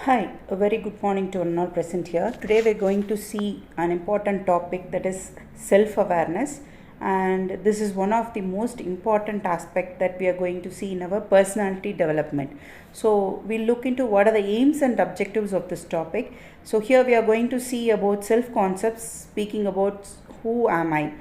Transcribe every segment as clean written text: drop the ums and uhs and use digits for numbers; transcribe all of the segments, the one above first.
Hi, a very good morning to all present here. Today we're going to see an important topic, that is self-awareness, and this is one of the most important aspect that we are going to see in our personality development. So we'll look into what are the aims and objectives of this topic. So here we are going to see about self-concepts, speaking about who am I,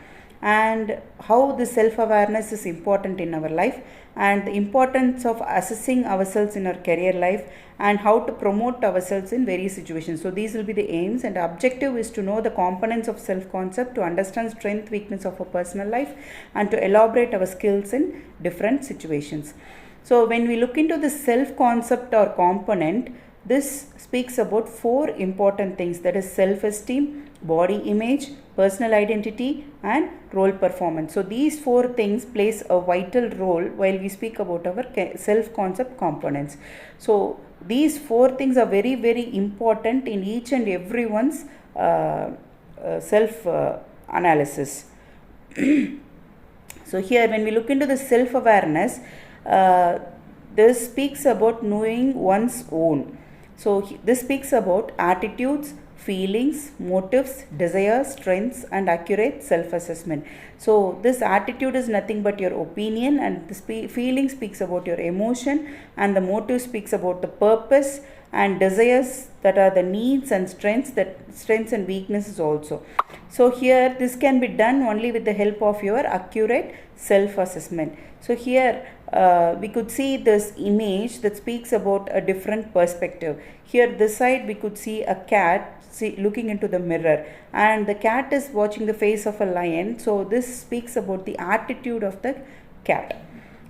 and how the self-awareness is important in our life, and the importance of assessing ourselves in our career life, and how to promote ourselves in various situations. So these will be the aims, and the objective is to know the components of self-concept, to understand strength, weakness of a personal life, and to elaborate our skills in different situations. So when we look into the self-concept or component, this speaks about four important things, that is self-esteem, body image, personal identity, and role performance. So these four things plays a vital role while we speak about our self-concept components. So these four things are very, very important in each and everyone's self analysis. So here when we look into the self-awareness, this speaks about knowing one's own. So this speaks about attitudes, feelings, motives, desires, strengths, and accurate self-assessment. So this attitude is nothing but your opinion, and the feeling speaks about your emotion, and the motive speaks about the purpose, and desires, that are the needs, and strengths and weaknesses also. So here this can be done only with the help of your accurate self-assessment. So here we could see this image that speaks about a different perspective. Here this side we could see a cat looking into the mirror, and the cat is watching the face of a lion. So this speaks about the attitude of the cat.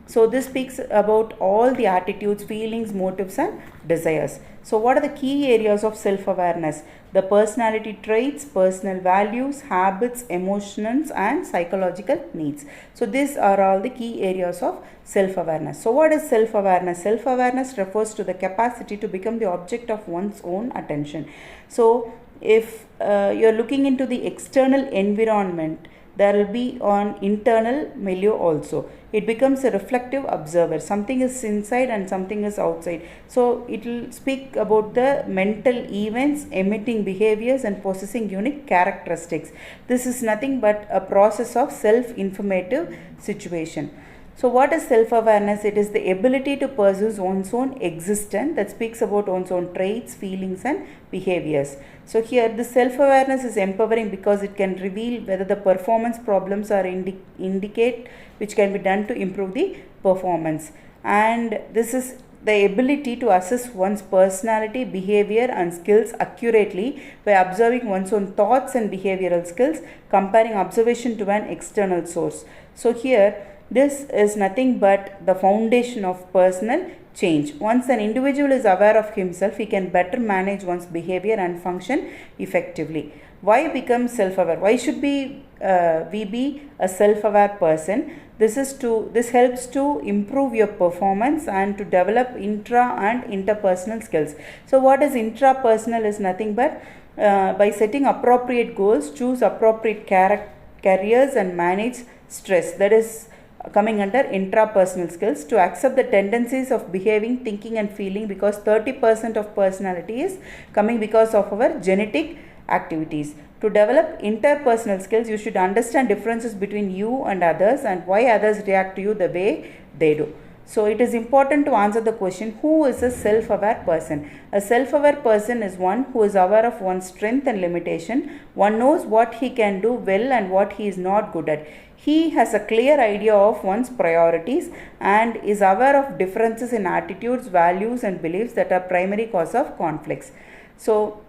So this speaks about all the attitudes, feelings, motives, and desires. So what are the key areas of self-awareness? The personality traits, personal values, habits, emotions, and psychological needs. So these are all the key areas of self-awareness. So what is self-awareness? Self-awareness refers to the capacity to become the object of one's own attention. So if you're looking into the external environment, there will be an internal milieu also. It becomes a reflective observer. Something is inside and something is outside. So it will speak about the mental events, emitting behaviors, and possessing unique characteristics. This is nothing but a process of self-informative situation. So what is self-awareness? It is the ability to pursue one's own existence, that speaks about one's own traits, feelings, and behaviors. So here the self-awareness is empowering because it can reveal whether the performance problems are indicate which can be done to improve the performance. And this is the ability to assess one's personality, behavior, and skills accurately by observing one's own thoughts and behavioral skills, comparing observation to an external source. So here this is nothing but the foundation of personal change. Once an individual is aware of himself, he can better manage one's behavior and function effectively. Why become self-aware? Why should we be a self-aware person? This helps to improve your performance and to develop intra and interpersonal skills. So what is intrapersonal is nothing but by setting appropriate goals, choose appropriate careers, and manage stress. That is coming under intrapersonal skills. To accept the tendencies of behaving, thinking, and feeling, because 30% of personality is coming because of our genetic activities. To develop interpersonal skills, you should understand differences between you and others, and why others react to you the way they do. So it is important to answer the question, who is a self-aware person? A self-aware person is one who is aware of one's strength and limitation. One knows what he can do well and what he is not good at. He has a clear idea of one's priorities and is aware of differences in attitudes, values, and beliefs that are primary cause of conflicts. So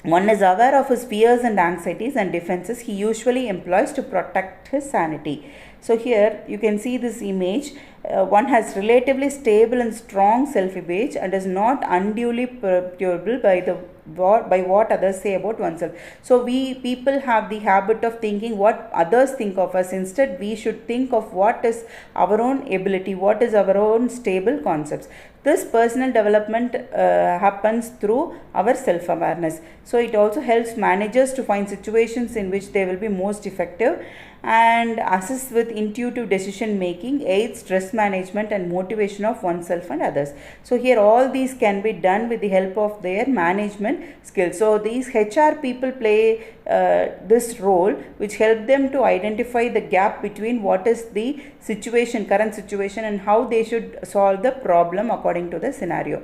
one is aware of his fears and anxieties and defenses he usually employs to protect his sanity. So here you can see this image. One has relatively stable and strong self-image and is not unduly perturbable by what others say about oneself. So we people have the habit of thinking what others think of us. Instead, we should think of what is our own ability, what is our own stable concepts. This personal development happens through our self-awareness. So it also helps managers to find situations in which they will be most effective, and assists with intuitive decision making, aids stress management and motivation of oneself and others. So here all these can be done with the help of their management skills. So these HR people play this role, which help them to identify the gap between what is the situation, current situation, and how they should solve the problem according to the scenario.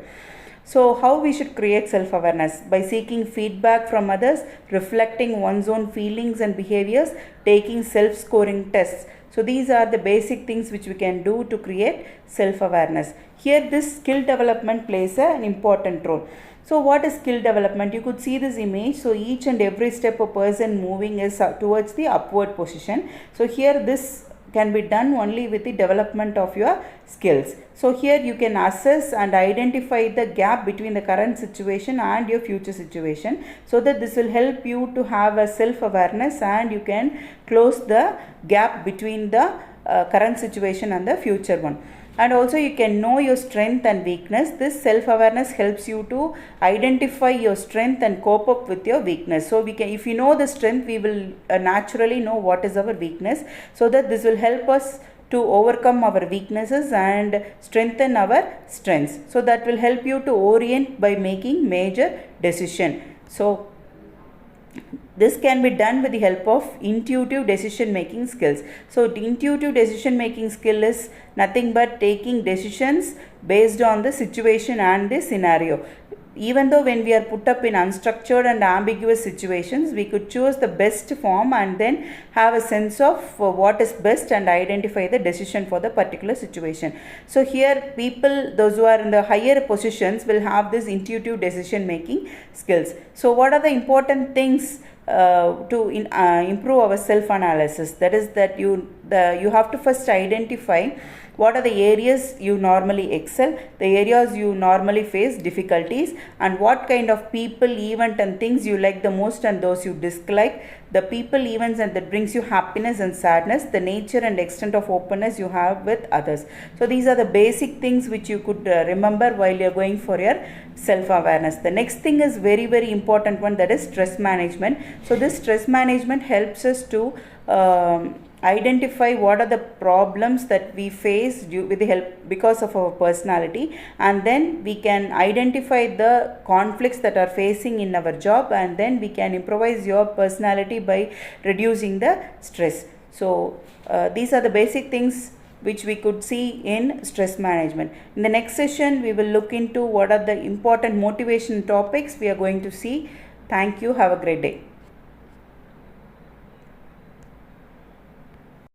So how we should create self-awareness? By seeking feedback from others, reflecting one's own feelings and behaviors, taking self-scoring tests. So these are the basic things which we can do to create self-awareness. Here this skill development plays an important role. So what is skill development? You could see this image. So each and every step a person moving is towards the upward position. So here this can be done only with the development of your skills. So here you can assess and identify the gap between the current situation and your future situation, so that this will help you to have a self-awareness and you can close the gap between the current situation and the future one. And also you can know your strength and weakness. This self-awareness helps you to identify your strength and cope up with your weakness. So we can, if you know the strength, we will naturally know what is our weakness, so that this will help us to overcome our weaknesses and strengthen our strengths. So that will help you to orient by making major decision. So this can be done with the help of intuitive decision making skills. So the intuitive decision making skill is nothing but taking decisions based on the situation and the scenario. Even though when we are put up in unstructured and ambiguous situations, we could choose the best form and then have a sense of what is best and identify the decision for the particular situation. So here people, those who are in the higher positions, will have this intuitive decision making skills. So what are the important things to improve our self-analysis? That is that you have to first identify what are the areas you normally excel, the areas you normally face difficulties, and what kind of people, event and things you like the most and those you dislike, the people, events and that brings you happiness and sadness, the nature and extent of openness you have with others. So these are the basic things which you could remember while you are going for your self-awareness. The next thing is very, very important one, that is stress management. So this stress management helps us to identify what are the problems that we face with the help because of our personality, and then we can identify the conflicts that are facing in our job, and then we can improvise your personality by reducing the stress. So these are the basic things which we could see in stress management. In the next session we will look into what are the important motivation topics we are going to see. Thank you. Have a great day.